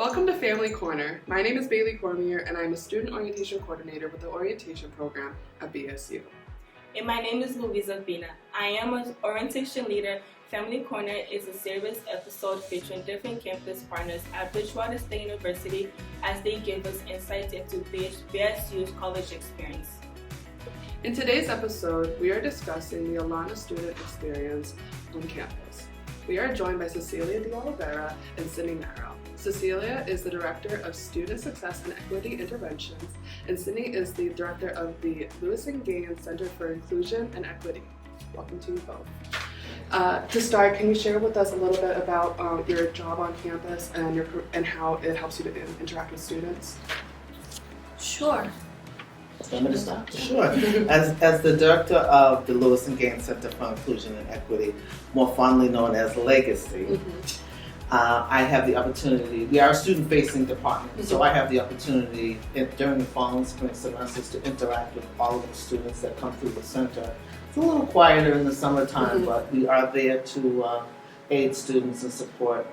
Welcome to Family Corner. My name is Bailey Cormier and I'm a Student Orientation Coordinator with the Orientation Program at BSU. And my name is Louisa Vina. I am an Orientation Leader. Family Corner is a series episode featuring different campus partners at Bridgewater State University as they give us insight into BSU's college experience. In today's episode, we are discussing the ALANA student experience on campus. We are joined by Cecilia de Oliveira and Sydne Marrow. Cecilia is the Director of Student Success and Equity Interventions, and Sydne is the Director of the Lewis and Gaines Center for Inclusion and Equity. Welcome to you both. To start, can you share with us a little bit about your job on campus and how it helps you to interact with students? Sure. Want me to start? Sure. As the director of the Lewis and Gaines Center for Inclusion and Equity, more fondly known as Legacy, I have the opportunity, we are a student-facing department, so I have the opportunity during the fall and spring semesters to interact with all of the students that come through the center. It's a little quieter in the summertime, but we are there to aid students and support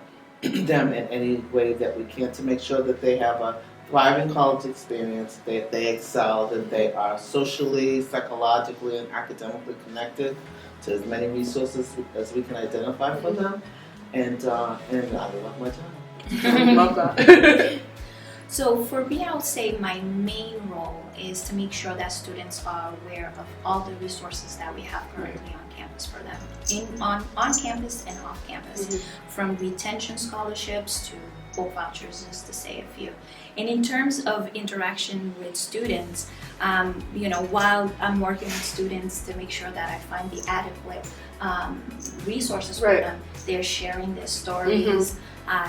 them in any way that we can to make sure that they have a thriving college experience, that they excel, that they are socially, psychologically, and academically connected to as many resources as we can identify for them. And I love my job. Love that. So for me, I would say my main role is to make sure that students are aware of all the resources that we have currently on campus for them, on campus and off campus, from retention scholarships to book vouchers, just to say a few. And in terms of interaction with students, while I'm working with students to make sure that I find the adequate resources for them, they're sharing their stories,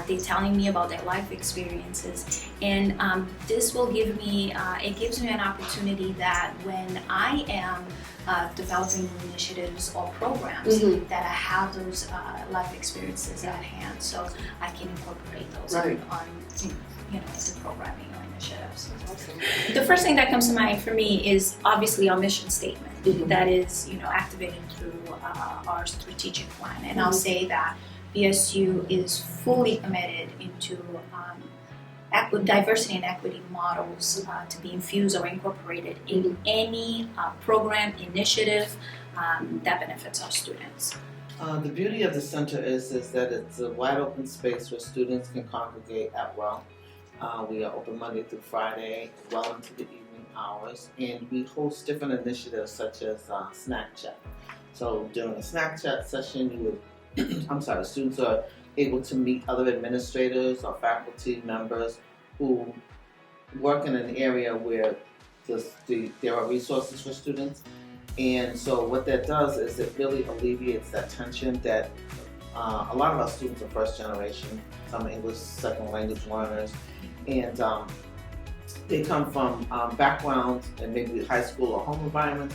they're telling me about their life experiences, and this will give me, it gives me an opportunity that when I am developing initiatives or programs, that I have those life experiences at hand, so I can incorporate those into programming or initiatives. Awesome. The first thing that comes to mind for me is obviously our mission statement that is, activated through our strategic plan, and I'll say that BSU is fully committed into diversity and equity models to be infused or incorporated in any program initiative that benefits our students. The beauty of the center is that it's a wide open space where students can congregate at will. We are open Monday through Friday, well into the evening hours, and we host different initiatives such as Snack Chat. So during a Snack Chat session, students are able to meet other administrators or faculty members who work in an area where there are resources for students. And so what that does is it really alleviates that tension that a lot of our students are first generation, some English second language learners, and they come from backgrounds in maybe high school or home environments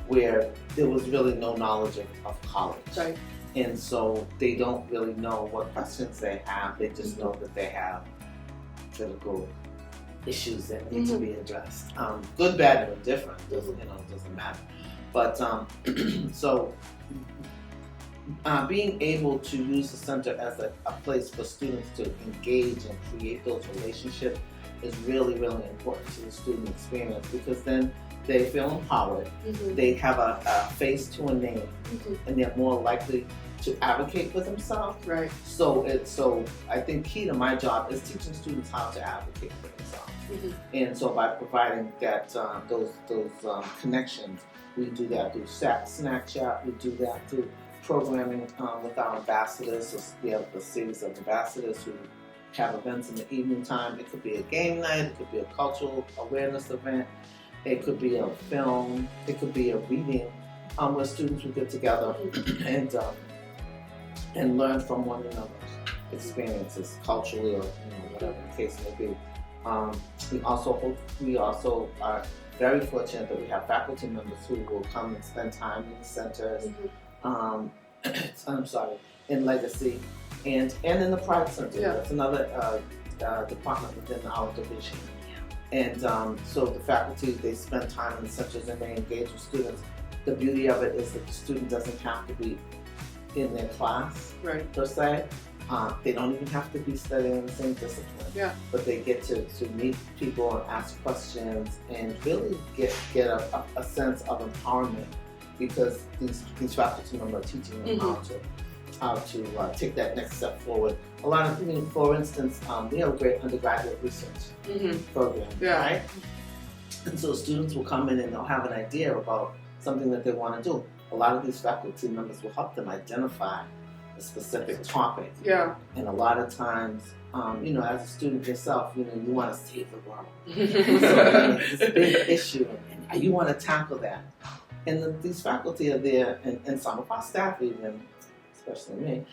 where there was really no knowledge of college. Right. And so they don't really know what questions they have. They just know that they have critical issues that need to be addressed. Good, bad, or indifferent, doesn't matter. But being able to use the center as a place for students to engage and create those relationships is really, really important to the student experience, because then they feel empowered, they have a face to a name, and they're more likely to advocate for themselves. Right. So I think key to my job is teaching students how to advocate for themselves. And so by providing that those connections, we do that through Snack Chat, we do that through programming with our ambassadors. So we have a series of ambassadors who have events in the evening time. It could be a game night, it could be a cultural awareness event, it could be a film, it could be a reading where students will get together and learn from one another's experiences culturally or whatever the case may be. We also are very fortunate that we have faculty members who will come and spend time in the centers, in Legacy, and in the Pride Center. That's another department within our division. And so the faculty, they spend time in the centers and they engage with students. The beauty of it is that the student doesn't have to be in their class, per se. They don't even have to be studying the same discipline. Yeah. but they get to meet people and ask questions and really get a sense of empowerment because these faculty members are teaching them how to take that next step forward. A lot of, for instance, we have a great undergraduate research program, right? And so students will come in and they'll have an idea about something that they want to do. A lot of these faculty members will help them identify a specific topic. Yeah. And a lot of times, as a student yourself, you want to save the world. So it's this big issue, and you want to tackle that. And these faculty are there, and some of our staff even, especially me,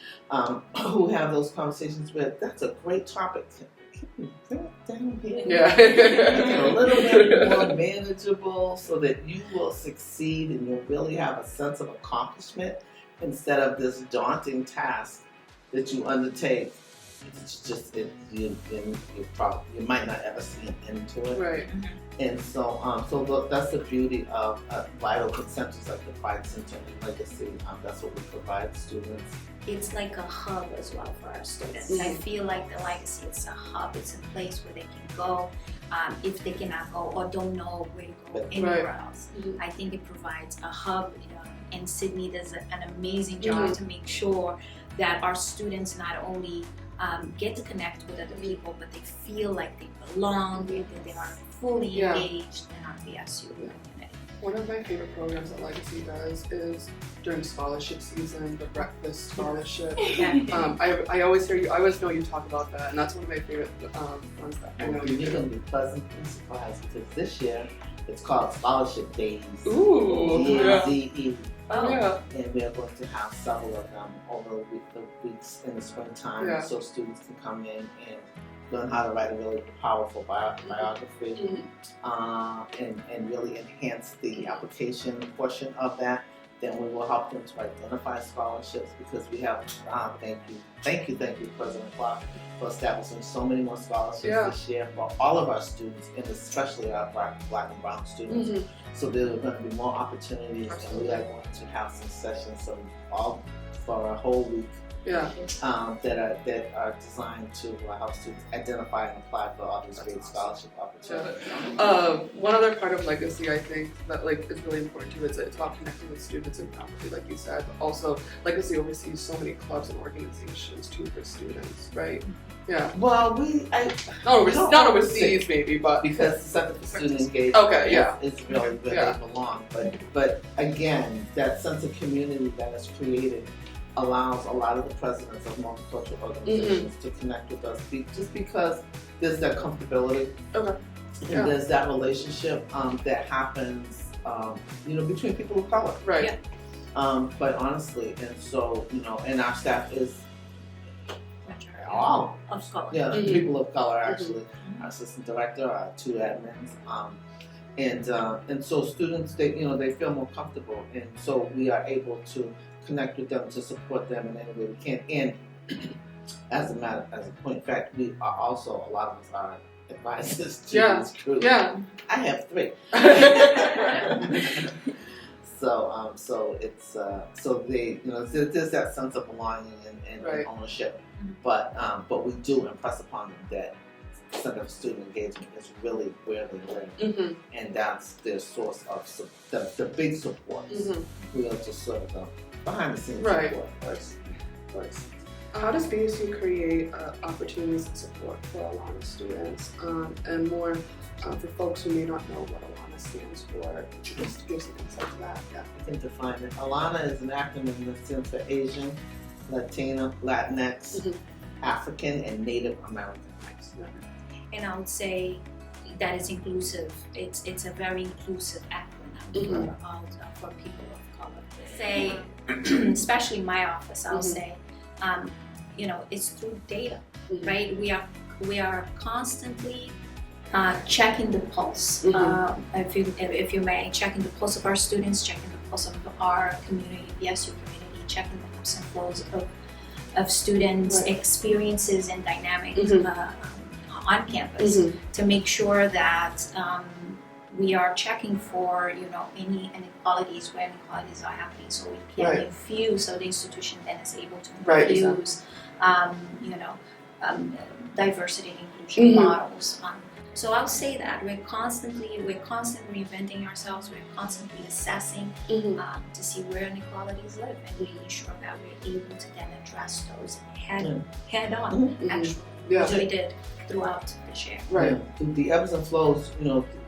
who have those conversations with, that's a great topic. Can you bring it down here? Yeah. A little bit more manageable so that you will succeed and you'll really have a sense of accomplishment instead of this daunting task that you undertake. It's just you might not ever see an end to it. Right. And so that's the beauty of wide open centers like the Pride Center and Legacy. That's what we provide students. It's like a hub as well for our students. I feel like the Legacy is a hub. It's a place where they can go if they cannot go or don't know where to go anywhere else. I think it provides a hub, and Sydney does an amazing job to make sure that our students not only get to connect with other people, but they feel like they belong, that they are fully engaged in our VSU community. One of my favorite programs that Legacy does is during scholarship season, the breakfast scholarship. I always know you talk about that, and that's one of my favorite ones that I know you do. You're going to be pleasantly surprised because this year it's called Scholarship Days. Ooh, DZE. Oh, yeah. And we are going to have several of them over the weeks in the springtime, so students can come in and learn how to write a really powerful biography, and really enhance the application portion of that. Then we will help them to identify scholarships because we have, thank you, President Clark, for establishing so many more scholarships this year for all of our students, and especially our Black and Brown students. So there are going to be more opportunities, and we are going to have some sessions for a whole week that are designed to help students identify and apply for all these great scholarship opportunities. One other part of Legacy, I think, that is really important too, is it's about connecting with students and faculty, like you said. But also, Legacy oversees so many clubs and organizations too for students, right? Yeah. Well, not overseas maybe, but because the Center for Student Engagement is really where they belong. But again, that sense of community that is created allows a lot of the presidents of multicultural organizations to connect with us just because there's that comfortability and there's that relationship that happens between people of color. Right. Quite honestly, and so and our staff is all of color. People of color actually. Our assistant director, our two admins, and so students they feel more comfortable, and so we are able to connect with them to support them in any way we can. And as a point of fact, we are also, a lot of us are advisors to this group. I have 3. So it's so they there's that sense of belonging and ownership, but we do impress upon them that Center for Student Engagement is really where they live, and that's their source of the big support. We are just sort of behind the scenes support first. How does BSU create opportunities and support for ALANA students, and more for folks who may not know what ALANA stands for? Just give some insight to that. I can define it. ALANA is an acronym that stands for Asian, Latina, Latinx, African, and Native American. And I would say that it's inclusive. It's a very inclusive acronym for people of color. Say, especially my office, I'll say, it's through data, right? We are constantly checking the pulse, if you may, checking the pulse of our students, checking the pulse of our community, BSU community, checking the ebbs and flows of students' experiences and dynamics on campus to make sure that we are checking for any inequalities where inequalities are happening, so we can infuse, so the institution then is able to infuse diversity and inclusion models. So I'll say that we're constantly reinventing ourselves. We're constantly assessing to see where inequalities live and making sure that we're able to then address those head on. Actually, which we did throughout this year. Right. The ebbs and flows,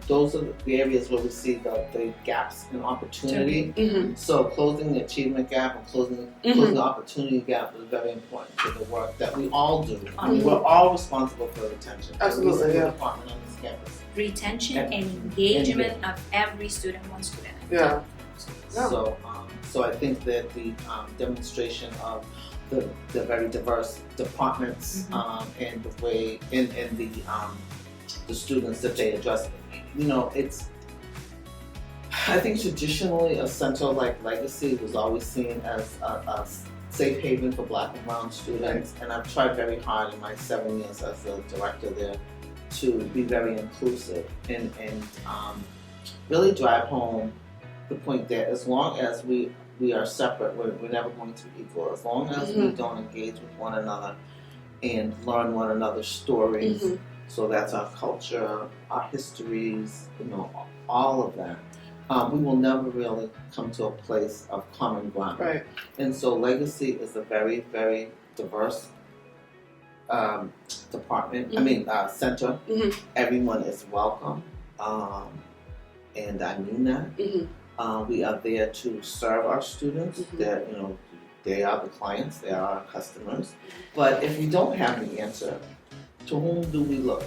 those are the areas where we see the gaps in opportunity. So closing the achievement gap and closing the opportunity gap is very important to the work that we all do. We're all responsible for retention. Absolutely, every single department on this campus. Retention and engagement of every student, one student. Yeah. So I think that the demonstration of the very diverse departments and the way and the students that they address, it's. I think traditionally a center like Legacy was always seen as a safe haven for Black and brown students, and I've tried very hard in my 7 years as a director there to be very inclusive and really drive home the point that as long as we are separate, we're never going to be equal. As long as we don't engage with one another and learn one another's stories, so that's our culture, our histories, all of that, we will never really come to a place of common ground. Right. And so Legacy is a very, very diverse department. Center. Everyone is welcome, and I mean that. We are there to serve our students. That they are the clients, they are our customers. But if we don't have the answer, to whom do we look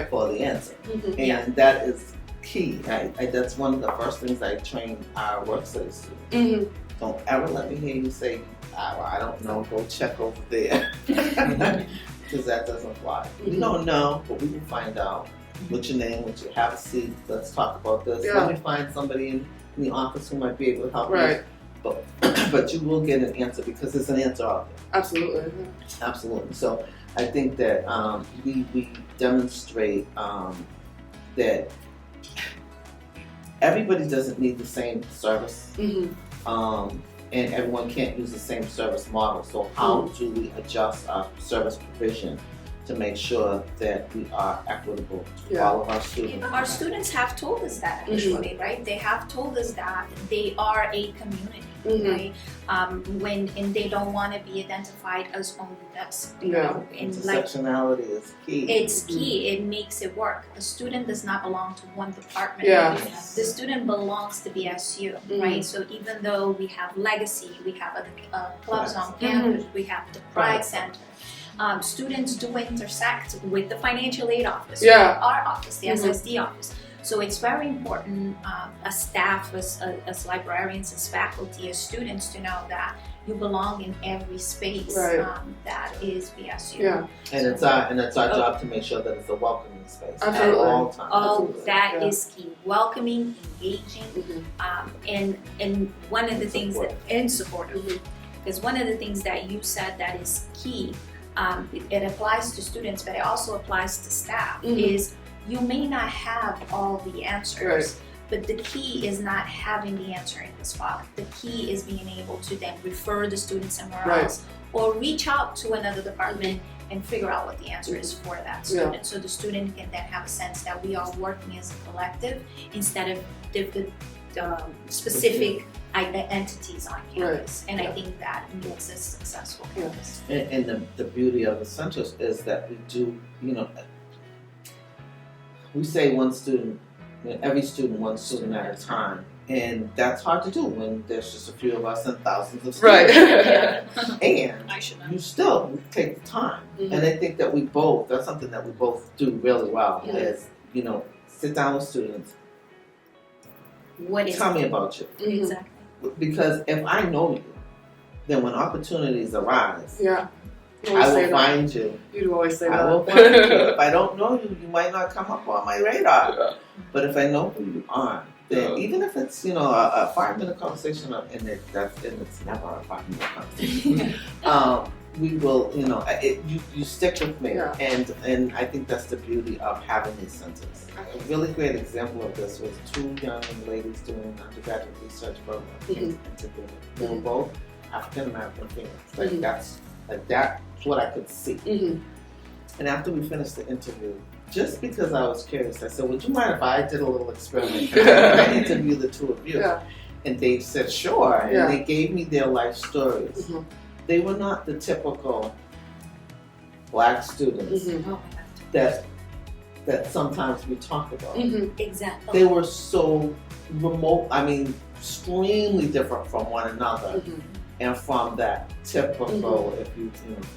for the answer? And that is key. That's one of the first things I train our work study students. Don't ever let me hear you say, I don't know, go check over there. Because that doesn't fly. We don't know, but we will find out. What's your name? What's your, have a seat? Let's talk about this. Let me find somebody in the office who might be able to help you. But you will get an answer because there's an answer out there. Absolutely. Absolutely. So I think that we demonstrate that everybody doesn't need the same service. And everyone can't use the same service model. So how do we adjust our service provision to make sure that we are equitable to all of our students? Our students have told us that actually, right? They have told us that they are a community, right? And they don't want to be identified as only us. Intersectionality is key. It's key. It makes it work. A student does not belong to one department. The student belongs to BSU, right? So even though we have Legacy, we have other clubs on campus, we have the Pride Center. Students do intersect with the financial aid office, our office, the SSD office. So it's very important as staff, as librarians, as faculty, as students to know that you belong in every space that is BSU. And it's our job to make sure that it's a welcoming space at all times. That is key. Welcoming, engaging, and one of the things and supportive. Because one of the things that you said that is key. It applies to students, but it also applies to staff, is you may not have all the answers, but the key is not having the answer in the spot. The key is being able to then refer the student somewhere else or reach out to another department and figure out what the answer is for that student. So the student can then have a sense that we are working as a collective instead of the specific entities on campus, and I think that makes us successful campus. And the beauty of the centers is that we do, we say one student, every student, one student at a time, and that's hard to do when there's just a few of us and thousands of students. And you still take the time, and I think that that's something that we both do really well. Is sit down with students. Tell me about you. Exactly. Because if I know you, then when opportunities arise, I will find you. You'd always say that. I will find you. If I don't know you, you might not come up on my radar. But if I know who you are, then even if it's a 5-minute conversation, and it's never a 5-minute conversation, we will you stick with me, and I think that's the beauty of having these centers. A really great example of this was 2 young ladies doing an undergraduate research program. They were both African American females. That's what I could see. And after we finished the interview, just because I was curious, I said, would you mind if I did a little experiment? Can I interview the two of you? Yeah. And they said, sure. And Yeah. they gave me their life stories. Mhm. They were not the typical Black students Mhm. Oh my God. that sometimes we talk about. Mhm. Exactly. They were so remote, I mean, extremely different from one another. Mhm. And from that typical, if you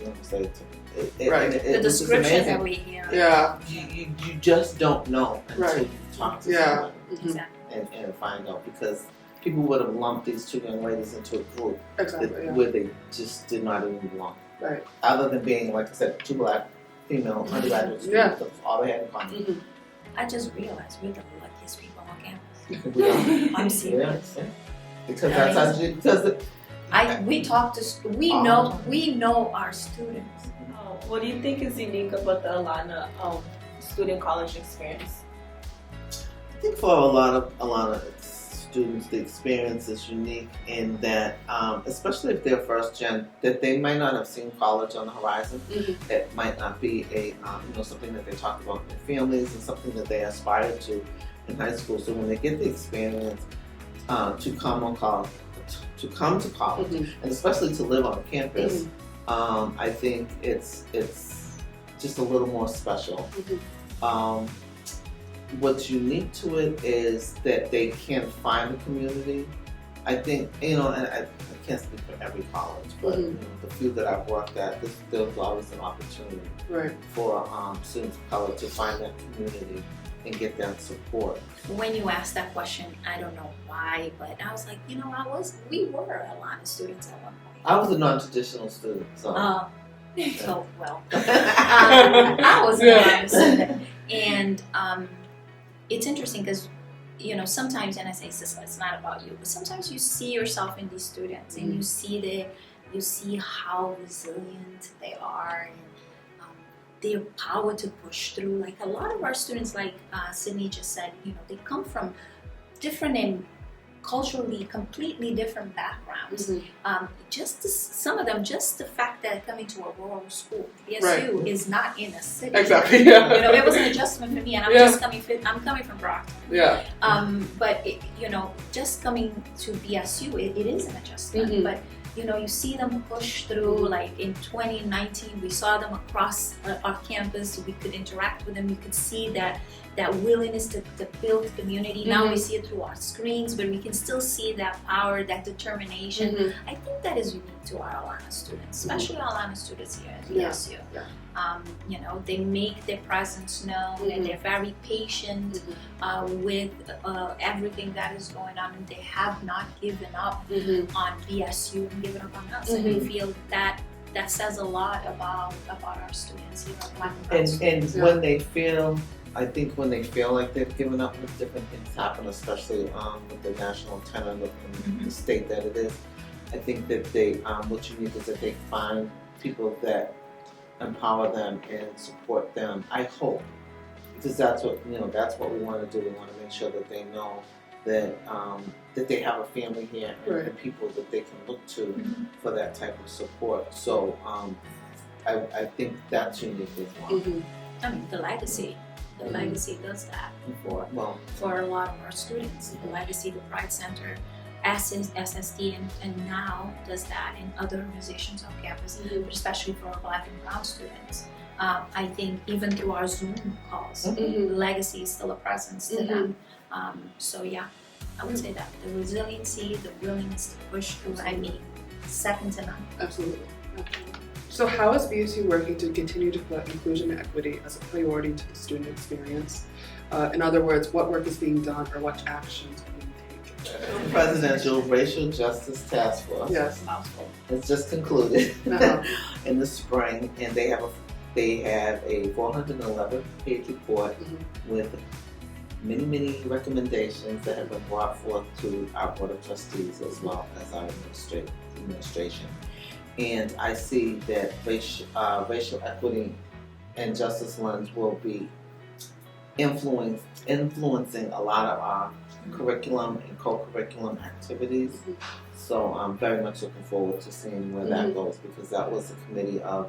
want to say it, Right. it The was just description amazing. that we hear. Yeah. You just don't know until Right. you talk to Yeah. someone Mhm. Exactly. and find out, because people would have lumped these two young ladies into a group Exactly. Yeah. where they just did not even belong. Right. Other than being, like I said, two Black female undergraduate students, Yeah. that's all they had in common. Mhm. I just realized we're the luckiest people on campus. We are. I'm Yeah, serious. yeah. Because that's how We talk to we know our students. What do you think is unique about the ALANA student college experience? I think for a lot of students, the experience is unique in that, especially if they're first gen, that they might not have seen college on the horizon. Mhm. It might not be a something that they talk about in their families and something that they aspire to in high school. So when they get the experience to come to college, Mhm. and especially to live on campus, Mhm. I think it's just a little more special. Mhm. What's unique to it is that they can find a community. I think, and I can't speak for every college, but Mhm. the few that I've worked at, there's always an opportunity Right. for students of color to find that community and get that support. When you asked that question, I don't know why, but I was like, we were ALANA students at one point. I was a non-traditional student, so. So well. I was Yeah. ALANA student, and it's interesting because sometimes, and I say, Cecilia, it's not about you, but sometimes you see yourself in these students, and you see how resilient they are, and their power to push through. Like a lot of our students, like Sydney just said, they come from different and culturally completely different backgrounds. Mhm. Some of them, just the fact that coming to a rural school, BSU Right. is not in a city. Exactly. Yeah. It was an adjustment for me, and Yeah. I'm coming from Brockton. Yeah. But just coming to BSU, it is an adjustment. Mhm. But you see them push through. Like in 2019, we saw them across our campus. We could interact with them. You could see that willingness to build community. Now we see it through our screens, but we can still see that power, that determination. Mhm. I think that is unique to our ALANA students, especially our ALANA students here at Yeah. BSU. Yeah. They make their presence known, and they're very patient with everything that is going on. And they have not given up Mhm. on BSU and given up on us. And I feel that says a lot about our students here at Black and Brown And students. when they feel, I think when they feel like they've given up, when different things happen, especially with the national tenor of the state that it is, I think that they, what's unique is that they find people that empower them and support them. I hope, because that's what we want to do. We want to make sure that they know that that they have a family here and, Right. and people that they can look to Mhm. for that type of support. So I think that's unique as well. Mhm. I mean, the legacy does that Well, for a lot of our students. The legacy, the Pride Center, SSD, and now does that in other organizations on campus, Mhm. but especially for our Black and Brown students. I think even through our Zoom calls, Mhm. the legacy is still a presence to Mhm. them. So yeah, I would say that the resiliency, the willingness to push through, I mean, second to none. Absolutely. Absolutely. So how is BSU working to continue to put inclusion and equity as a priority to the student experience? In other words, what work is being done or what actions are being taken? Presidential Racial Justice Task Force Yes. has just concluded Uh-huh. in the spring, and they have a 411-page report Mhm. with many recommendations that have been brought forth to our Board of Trustees as well as our administration. And I see that racial equity and justice lens will be influencing a lot of our curriculum and co-curriculum activities. Mhm. So I'm very much looking forward to seeing where that goes, because that was a committee of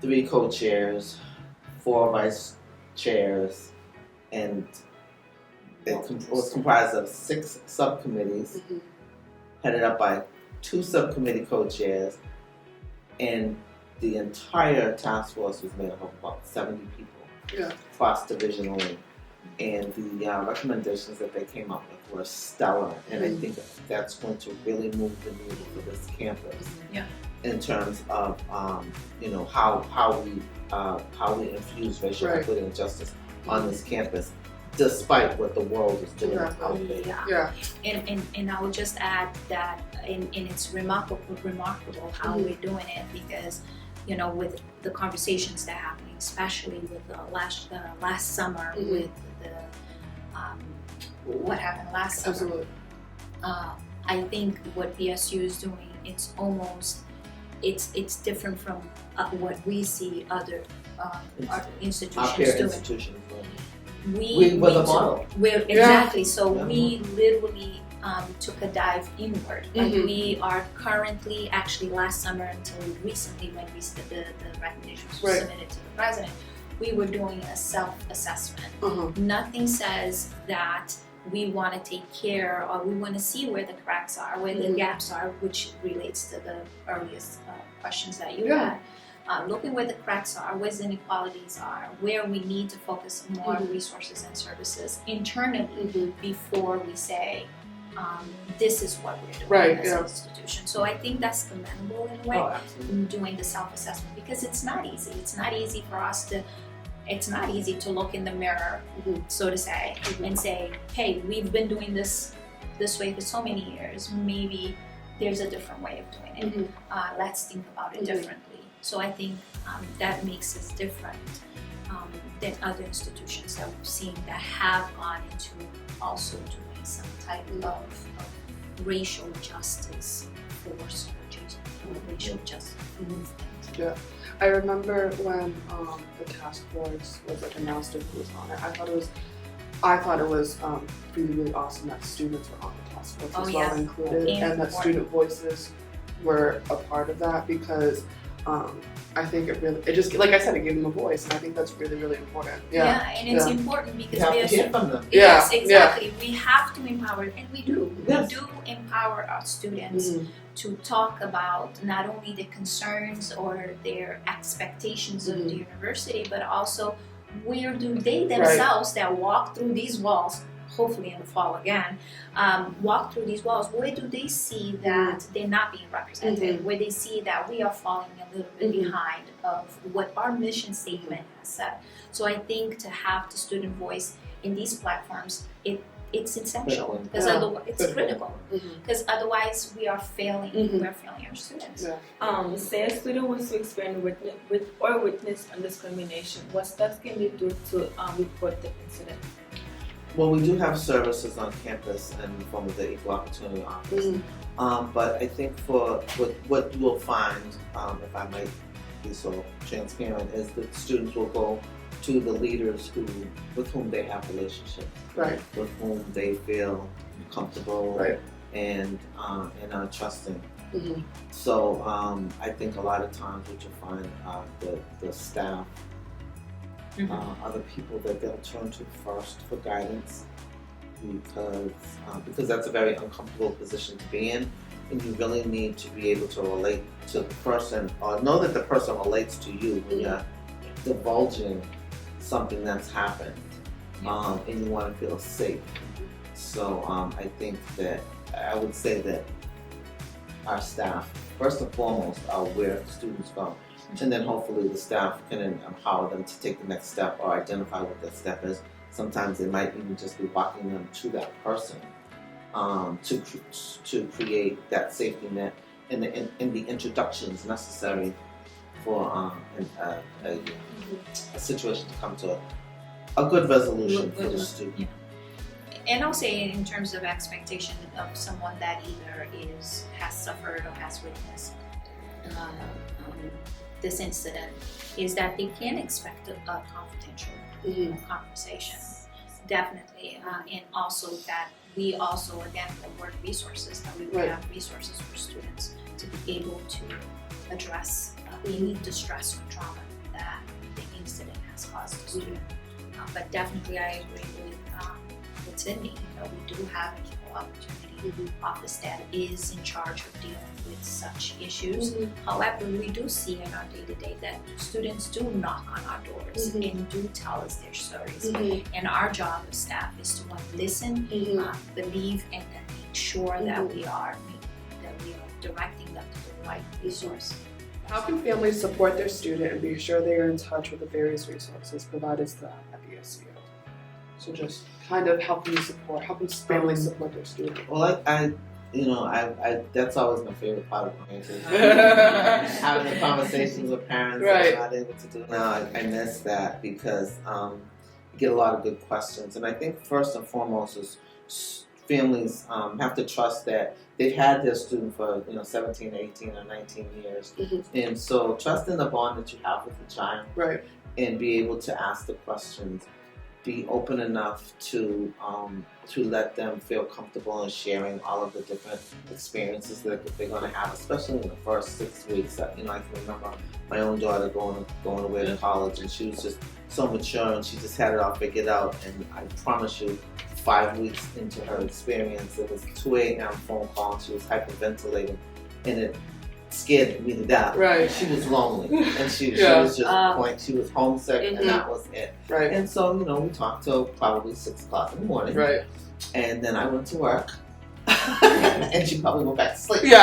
3 co-chairs, 4 vice chairs, and was comprised of 6 subcommittees, headed up by 2 subcommittee co-chairs, and the entire task force was made up of about 70 people, cross-divisionally. And the recommendations that they came up with were stellar, and I think that's going to really move the needle for this campus. In terms of how we infuse racial equity and justice on this campus, despite what the world is doing out there. And I would just add that, and it's remarkable how we're doing it, because with the conversations that are happening, especially with the last summer with the what happened last summer. Absolutely. I think what BSU is doing, it's different from what we see other our institutions doing. Institutions. We were the model. Exactly. So we literally took a dive inward. Like we are currently, actually last summer until recently when the recommendations were submitted to the president, we were doing a self-assessment. Nothing says that we want to take care, or we want to see where the cracks are, where the gaps are, which relates to the earliest questions that you had. Looking where the cracks are, where the inequalities are, where we need to focus more resources and services internally before we say, this is what we're doing as an institution. So I think that's commendable in a way, doing the self-assessment, because it's not easy. It's not easy for us to, it's not easy to look in the mirror, so to say, and say, hey, we've been doing this way for so many years. Maybe there's a different way of doing it. Let's think about it differently. So I think that makes us different than other institutions that we've seen that have gone into also doing some type of racial justice force, or racial justice movement. I remember when the task force was announced and who was on it. I thought it was really, really awesome that students were on the task force as well included, and that student voices were a part of that, because I think it just, like I said, it gave them a voice, and I think that's really, really important. And it's important because you have to hear from them. Yes, exactly. We have to empower, and we do. Yes. We do empower our students to talk about not only the concerns or their expectations of the university, but also where do they themselves that walk through these walls, hopefully in the fall again, walk through these walls, where do they see that they're not being represented, where they see that we are falling a little bit behind of what our mission statement has said. So I think to have the student voice in these platforms, it's essential, because otherwise it's critical, because otherwise we are failing. We're failing our students. Say a student wants to experience witness undiscrimination. What steps can they do to report the incident? Well, we do have services on campus in the form of the Equal Opportunity Office. But I think for what you will find, if I might be so transparent, is that students will go to the leaders with whom they have relationships, with whom they feel comfortable and are trusting. So I think a lot of times what you'll find, the staff are the people that they'll turn to first for guidance, because that's a very uncomfortable position to be in, and you really need to be able to relate to the person, or know that the person relates to you when you're divulging something that's happened, and you want to feel safe. So I think that I would say that our staff, first and foremost, are where students go. And then hopefully the staff can empower them to take the next step or identify what that step is. Sometimes they might even just be walking them to that person to create that safety net and the introductions necessary for a situation to come to a good resolution for the student. And I'll say in terms of expectation of someone that either has suffered or has witnessed this incident, is that they can expect a confidential conversation, definitely, and also that we also, again, award resources, that we would have resources for students to be able to address any distress or trauma incident has caused the student. But definitely I agree with Sydney. We do have an equal opportunity office that is in charge of dealing with such issues. However, we do see in our day-to-day that students do knock on our doors and do tell us their stories. And our job as staff is to listen, believe, and then make sure that we are directing them to the right resource. How can families support their student and be sure they are in touch with the various resources provided to them at the SCO? So just kind of helping families support their student. Well, I that's always my favorite part of my having the conversations with parents that I'm not able to do now. I miss that because you get a lot of good questions, and I think first and foremost is families have to trust that they've had their student for 17, 18, or 19 years, and so trust in the bond that you have with the child, and be able to ask the questions. Be open enough to let them feel comfortable in sharing all of the different experiences that they're going to have, especially in the first 6 weeks. I can remember my own daughter going away to college, and she was just so mature, and she just had it all figured out. And I promise you, 5 weeks into her experience, it was 2 a.m. phone call, and she was hyperventilating, and it scared me to death. She was lonely, and she was just she was homesick, and that was it. And so we talked till probably 6 o'clock in the morning. And then I went to work, and she probably went back to sleep.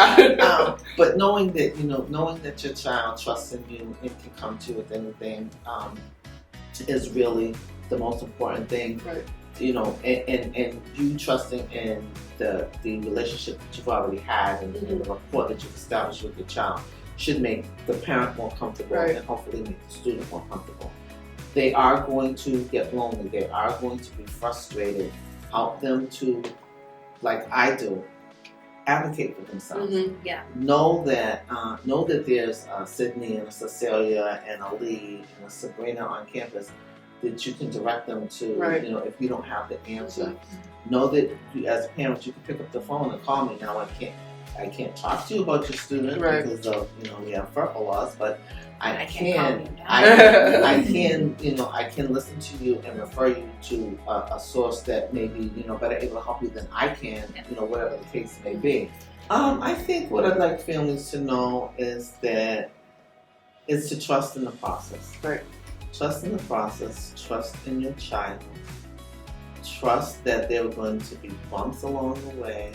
But knowing that your child trusts in you and can come to you with anything is really the most important thing. And you trusting in the relationship that you've already had and the rapport that you've established with your child should make the parent more comfortable and hopefully make the student more comfortable. They are going to get lonely. They are going to be frustrated. Help them to, like I do, advocate for themselves. Know that there's a Sydne and a Cecilia and a Lee and a Sabrina on campus that you can direct them to, if you don't have the answer. Know that you, as a parent, you can pick up the phone and call me. Now I can't talk to you about your student because of we have FERPA laws, but I can listen to you and refer you to a source that may be better able to help you than I can, whatever the case may be. I think what I'd like families to know is to trust in the process. Trust in the process, trust in your child, trust that there are going to be bumps along the way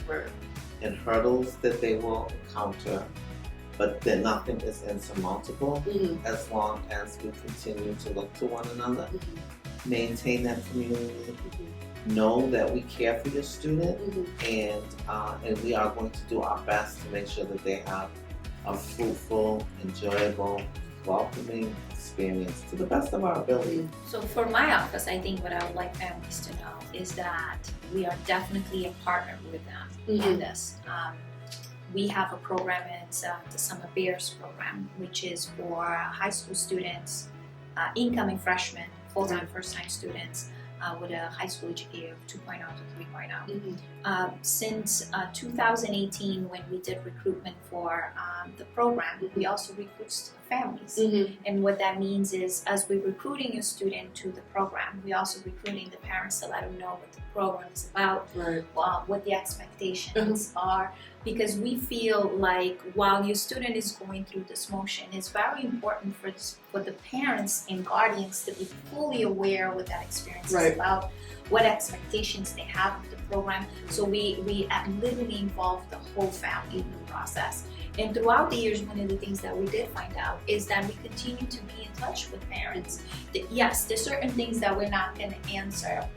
and hurdles that they will encounter, but that nothing is insurmountable as long as we continue to look to one another, maintain that community, know that we care for your student, and we are going to do our best to make sure that they have a fruitful, enjoyable, welcoming experience to the best of our ability. So for my office, I think what I would like families to know is that we are definitely a partner with them in this. We have a program, it's the Summer Bears program, which is for high school students, incoming freshmen, full-time first-time students with a high school GPA of 2.0 to 3.0. Since 2018, when we did recruitment for the program, we also recruit families. And what that means is, as we're recruiting a student to the program, we're also recruiting the parents to let them know what the program is about, what the expectations are, because we feel like while your student is going through this motion, it's very important for the parents and guardians to be fully aware what that experience is about, what expectations they have of the program. So we literally involve the whole family in the process. And throughout the years, one of the things that we did find out is that we continue to be in touch with parents. Yes, there's certain things that we're not going to answer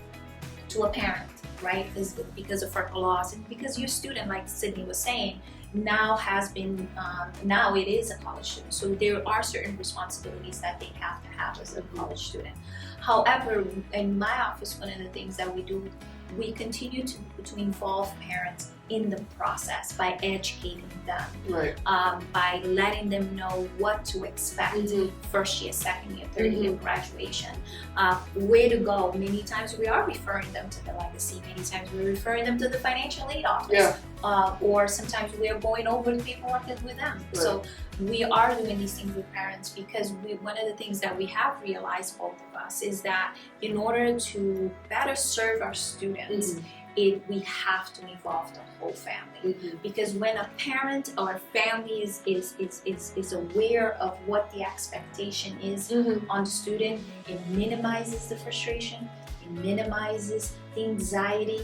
to a parent, right? Because of FERPA laws and because your student, like Sydney was saying, now it is a college student. So there are certain responsibilities that they have to have as a college student. However, in my office, one of the things that we do, we continue to involve parents in the process by educating them, Right. by letting them know what to expect first year, second year, third year graduation, where to go. Many times we are referring them to the legacy, many times we're referring them to the financial aid office, or sometimes we are going over the paperwork with them. Right. So we are doing these things with parents because one of the things that we have realized, both of us, is that in order to better serve our students, we have to involve the whole family. Because when a parent or a family is aware of what the expectation is on the student, it minimizes the frustration, it minimizes the anxiety,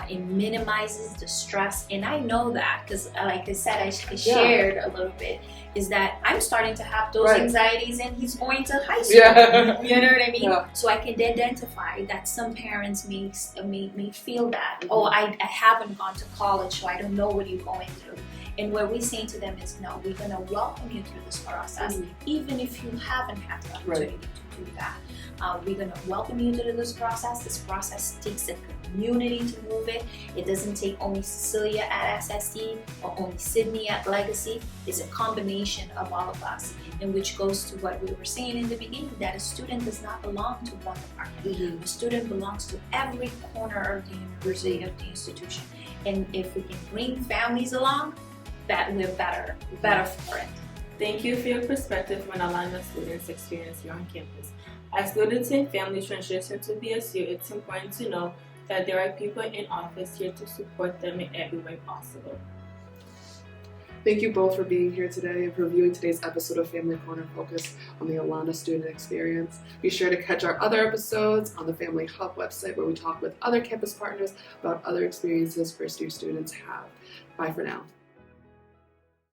it minimizes the stress. And I know that because, like I said, I shared a little bit, is that I'm starting to have those anxieties, and he's going to high school. You know what I mean? So I can identify that some parents may feel that, oh, I haven't gone to college, so I don't know what you're going through. And what we're saying to them is, no, we're going to welcome you through this process, even if you haven't had the opportunity to do that. We're going to welcome you through this process. This process takes a community to move it. It doesn't take only Cecilia at SSD or only Sydne at Legacy. It's a combination of all of us, and which goes to what we were saying in the beginning, that a student does not belong to one department. A student belongs to every corner of the university, of the institution. And if we can bring families along, that we're better for it. Thank you for your perspective on ALANA students' experience here on campus. As students and families transition to BSU, it's important to know that there are people in office here to support them in every way possible. Thank you both for being here today and for reviewing today's episode of Family Corner focused on the ALANA student experience. Be sure to catch our other episodes on the Family Hub website, where we talk with other campus partners about other experiences first-year students have. Bye for now.